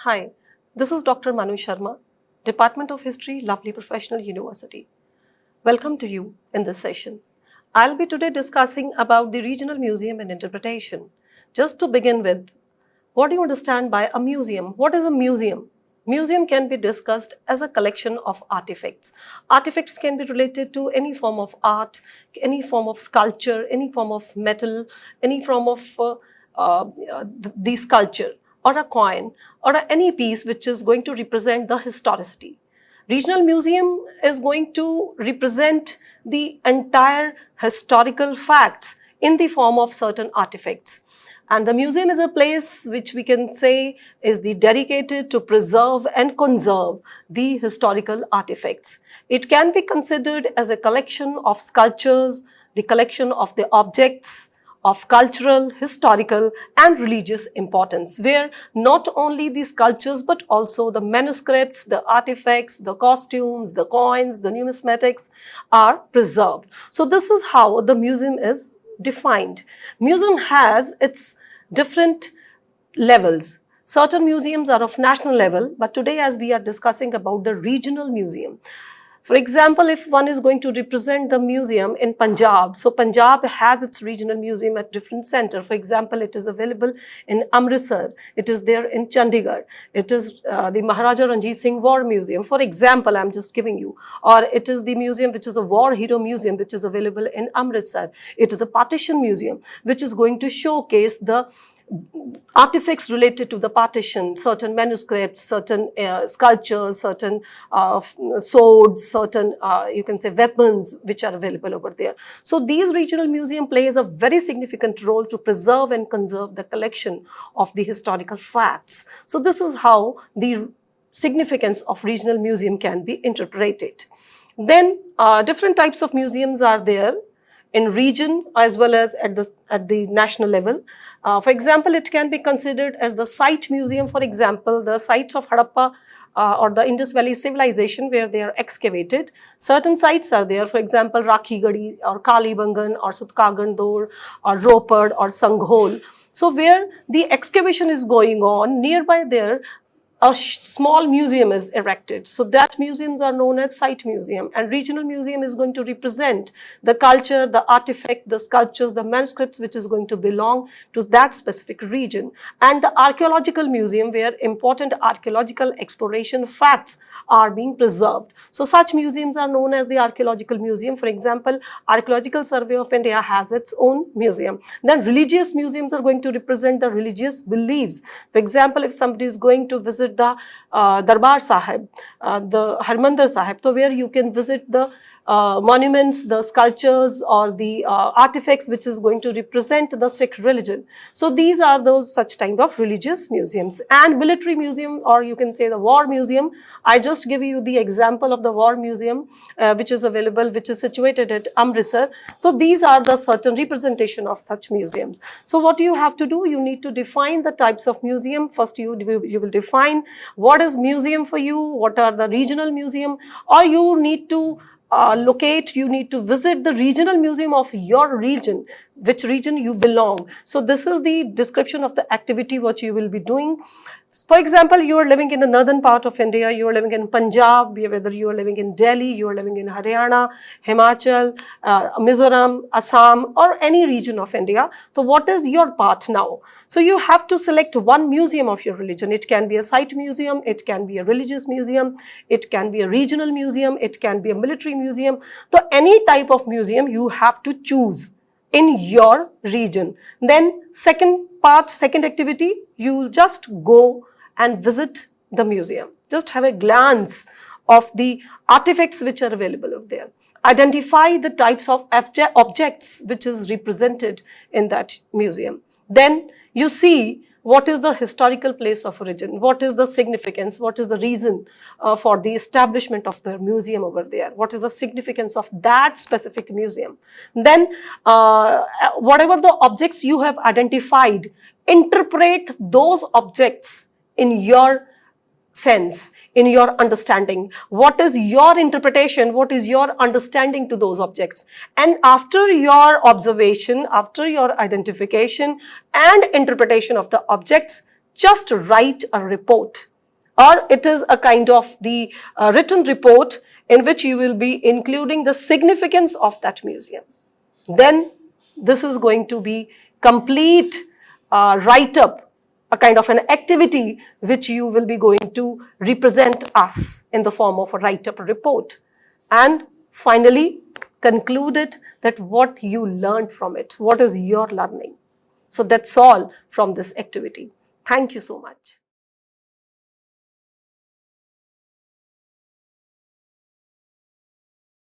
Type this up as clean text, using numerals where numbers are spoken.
Hi, this is Dr. Manu Sharma, Department of History, Lovely Professional University. Welcome to you in this session. I'll be today discussing about the regional museum and interpretation. Just to begin with, what do you understand by a museum? What is a museum? Museum can be discussed as a collection of artifacts. Artifacts can be related to any form of art, any form of sculpture, any form of metal, any form of the sculpture or a coin or any piece which is going to represent the historicity. Regional museum is going to represent the entire historical facts in the form of certain artifacts. And the museum is a place which we can say is dedicated to preserve and conserve the historical artifacts. It can be considered as a collection of sculptures, the collection of the objects of cultural, historical and religious importance, where not only the sculptures but also the manuscripts, the artifacts, the costumes, the coins, the numismatics are preserved. So this is how the museum is defined. Museum has its different levels. Certain museums are of national level, but today as we are discussing about the regional museum. For example, if one is going to represent the museum in Punjab, so Punjab has its regional museum at different centers. For example, it is available in Amritsar, it is there in Chandigarh, it is the Maharaja Ranjit Singh War Museum, for example, I'm just giving you, or it is the museum which is a War Hero Museum which is available in Amritsar. It is a partition museum which is going to showcase the artifacts related to the partition, certain manuscripts, certain sculptures, certain swords, certain you can say weapons which are available over there. So these regional museum plays a very significant role to preserve and conserve the collection of the historical facts. So this is how the significance of regional museum can be interpreted. Then different types of museums are there in region as well as at the national level. For example, it can be considered as the site museum. For example, the sites of Harappa or the Indus Valley civilization where they are excavated. Certain sites are there, for example, Rakhigadi or Kalibangan or Sutkagandor or Ropad or Sanghol. So where the excavation is going on, nearby there a small museum is erected. So that museums are known as site museum, and regional museum is going to represent the culture, the artifact, the sculptures, the manuscripts which is going to belong to that specific region. And the archaeological museum where important archaeological exploration facts are being preserved. So such museums are known as the archaeological museum. For example, Archaeological Survey of India has its own museum. Then religious museums are going to represent the religious beliefs. For example, if somebody is going to visit the Darbar Sahib, the Harmandir Sahib, so where you can visit the monuments, the sculptures or the artifacts which is going to represent the Sikh religion. So these are those such kind of religious museums. And military museum, or you can say the war museum. I just give you the example of the war museum which is available, which is situated at Amritsar. So these are the certain representation of such museums. So what you have to do, you need to define the types of museum. First you will define what is museum for you, what are the regional museum, or you need to you need to visit the regional museum of your region, which region you belong. So this is the description of the activity what you will be doing. For example, you are living in the northern part of India, you are living in Punjab, whether you are living in Delhi, you are living in Haryana, Himachal, Mizoram, Assam or any region of India. So what is your part now? So you have to select one museum of your religion. It can be a site museum, it can be a religious museum, it can be a regional museum, it can be a military museum. So any type of museum you have to choose in your region. Then second activity, you will just go and visit the museum. Just have a glance of the artifacts which are available over there. Identify the types of objects which is represented in that museum. Then you see what is the historical place of origin, what is the significance, what is the reason for the establishment of the museum over there, what is the significance of that specific museum. Then whatever the objects you have identified, interpret those objects in your sense, in your understanding. What is your interpretation? What is your understanding to those objects? And after your observation, after your identification and interpretation of the objects, just write a report. or it is a kind of the written report in which you will be including the significance of that museum. Then this is going to be complete write-up, a kind of an activity which you will be going to represent us in the form of a write-up report. And finally, conclude it that what you learned from it, what is your learning. So that's all from this activity. Thank you so much.